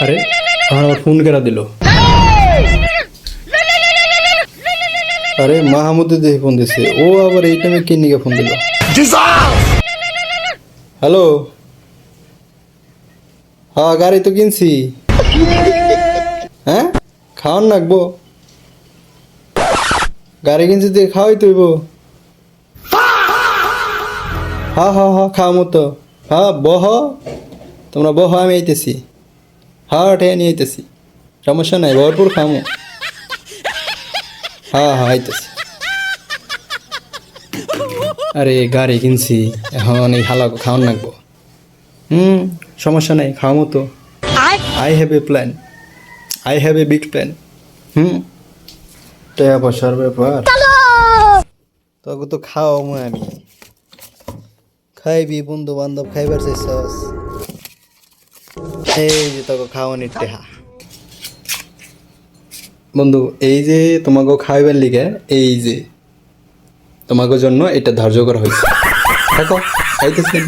আরে আমার ফোন কেরা দিল? আরে মাহমুদে দেখে ফোন দিছে। ও আবার এই টাইমে কে নিকে ফোন দিল? হ্যালো, হ্যাঁ গাড়ি তো কিনছি। হ্যাঁ খাওয়ান লাগবো? গাড়ি কিনছি তুই খাওয়াই তৈব। হ্যাঁ হ্যাঁ হ্যাঁ খাওয়া মতো। হ্যাঁ বহ, তোমরা বহ, আমি আইতেছি। হ্যাঁ ঠেয়ে নিয়ে আইতেছি, সমস্যা নাই, ভরপুর খামো। হ্যাঁ হ্যাঁ আইতেছি। আরে গাড়ি কিনছি, এখন এই হালাকো খাওয়ান লাগবো। সমস্যা নাই, খাওয়া মতো। I have a plan, I have a big plan. টাকা পয়সার ব্যাপার, তোকে তো খাওয়াবো আমি। খাইবি, বন্ধু বান্ধব খাইবার চাইছস, এই যে তোকে খাওয়ানির টেহা। বন্ধু এই যে তোমাকে খাইবার লিগে, এই যে তোমাকে জন্য এটা ধার্য করা হয়েছে। থাকো খাইতেছেন।